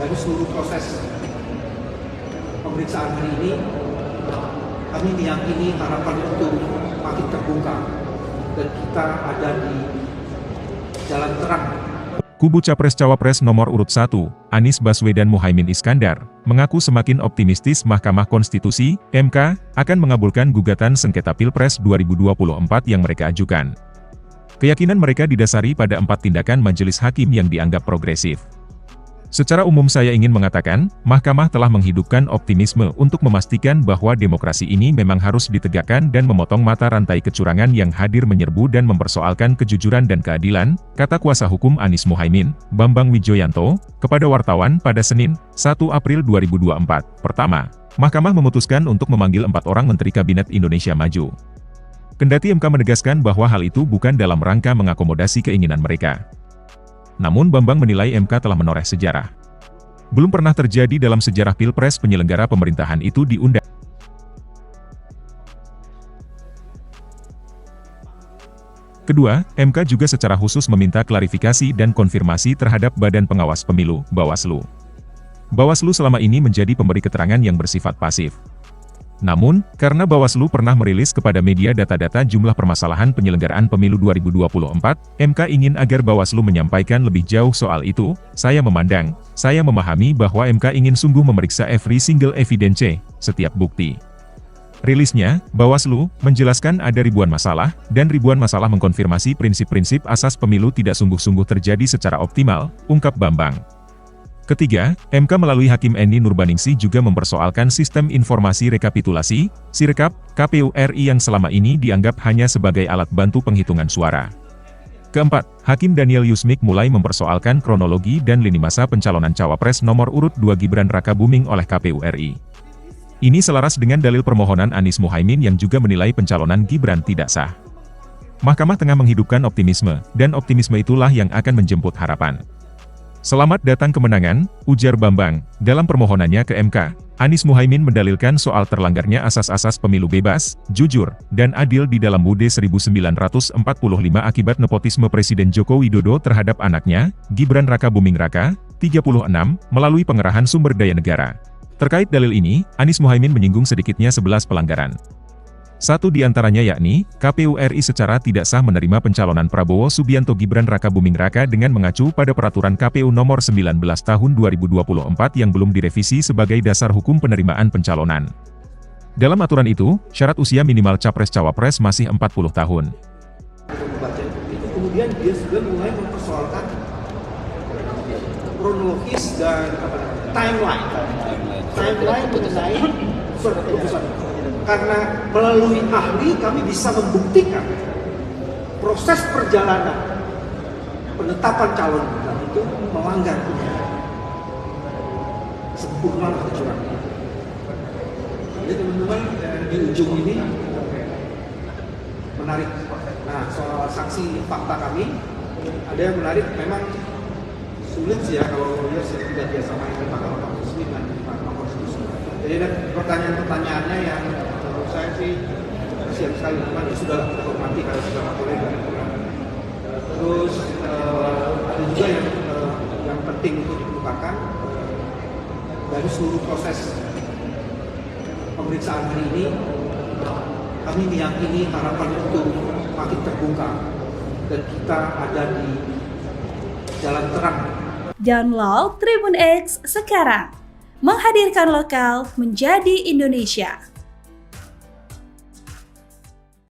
dari seluruh proses pemeriksaan hari ini, kami meyakini harapan itu makin terbuka dan kita ada di jalan terang. Kubu Capres-Cawapres nomor urut 1, Anies Baswedan Muhaimin Iskandar, mengaku semakin optimistis Mahkamah Konstitusi, MK, akan mengabulkan gugatan sengketa Pilpres 2024 yang mereka ajukan. Keyakinan mereka didasari pada 4 tindakan majelis hakim yang dianggap progresif. Secara umum saya ingin mengatakan, Mahkamah telah menghidupkan optimisme untuk memastikan bahwa demokrasi ini memang harus ditegakkan dan memotong mata rantai kecurangan yang hadir menyerbu dan mempersoalkan kejujuran dan keadilan, kata kuasa hukum Anies Muhaimin, Bambang Wijoyanto, kepada wartawan pada Senin, 1 April 2024. Pertama, Mahkamah memutuskan untuk memanggil 4 orang Menteri Kabinet Indonesia Maju. Kendati MK menegaskan bahwa hal itu bukan dalam rangka mengakomodasi keinginan mereka. Namun Bambang menilai MK telah menoreh sejarah. Belum pernah terjadi dalam sejarah Pilpres penyelenggara pemerintahan itu diundang. Kedua, MK juga secara khusus meminta klarifikasi dan konfirmasi terhadap Badan Pengawas Pemilu, Bawaslu. Bawaslu selama ini menjadi pemberi keterangan yang bersifat pasif. Namun, karena Bawaslu pernah merilis kepada media data-data jumlah permasalahan penyelenggaraan pemilu 2024, MK ingin agar Bawaslu menyampaikan lebih jauh soal itu. Saya memahami bahwa MK ingin sungguh memeriksa every single evidence, setiap bukti. Rilisnya, Bawaslu menjelaskan ada ribuan masalah, dan ribuan masalah mengkonfirmasi prinsip-prinsip asas pemilu tidak sungguh-sungguh terjadi secara optimal, ungkap Bambang. Ketiga, MK melalui Hakim Eni Nurbaningsih juga mempersoalkan sistem informasi rekapitulasi, Sirekap, KPU RI yang selama ini dianggap hanya sebagai alat bantu penghitungan suara. Keempat, Hakim Daniel Yusmik mulai mempersoalkan kronologi dan lini masa pencalonan Cawapres nomor urut 2 Gibran Rakabuming oleh KPU RI. Ini selaras dengan dalil permohonan Anies Muhaimin yang juga menilai pencalonan Gibran tidak sah. Mahkamah tengah menghidupkan optimisme, dan optimisme itulah yang akan menjemput harapan. Selamat datang kemenangan, ujar Bambang. Dalam permohonannya ke MK, Anies Muhaimin mendalilkan soal terlanggarnya asas-asas pemilu bebas, jujur, dan adil di dalam UUD 1945 akibat nepotisme Presiden Joko Widodo terhadap anaknya, Gibran Rakabuming Raka, 36, melalui pengerahan sumber daya negara. Terkait dalil ini, Anies Muhaimin menyinggung sedikitnya 11 pelanggaran. Satu di antaranya yakni, KPU RI secara tidak sah menerima pencalonan Prabowo Subianto Gibran Rakabuming Raka dengan mengacu pada peraturan KPU nomor 19 tahun 2024 yang belum direvisi sebagai dasar hukum penerimaan pencalonan. Dalam aturan itu, syarat usia minimal Capres-Cawapres masih 40 tahun. Kemudian dia sudah mulai mempersoalkan kronologis dan timeline mengenai surat keputusan. Karena melalui ahli kami bisa membuktikan proses perjalanan penetapan calon itu melanggar sempurna kecurangan. Jadi teman-teman di ujung ini menarik. Nah, soal saksi fakta kami ada yang menarik, memang sulit sih ya kalau dia tidak biasa main di Mahkamah Konstitusi dan di Mahkamah Konstitusi. Jadi ada pertanyaan-pertanyaannya yang menurut saya sih kasihan sekali, teman ya sudah hormati kalau sudah boleh. Terus ada juga yang penting untuk dikemukakan dari seluruh proses pemeriksaan hari ini, kami meyakini harapan itu makin terbuka dan kita ada di jalan terang. Download Tribun X sekarang, menghadirkan lokal menjadi Indonesia.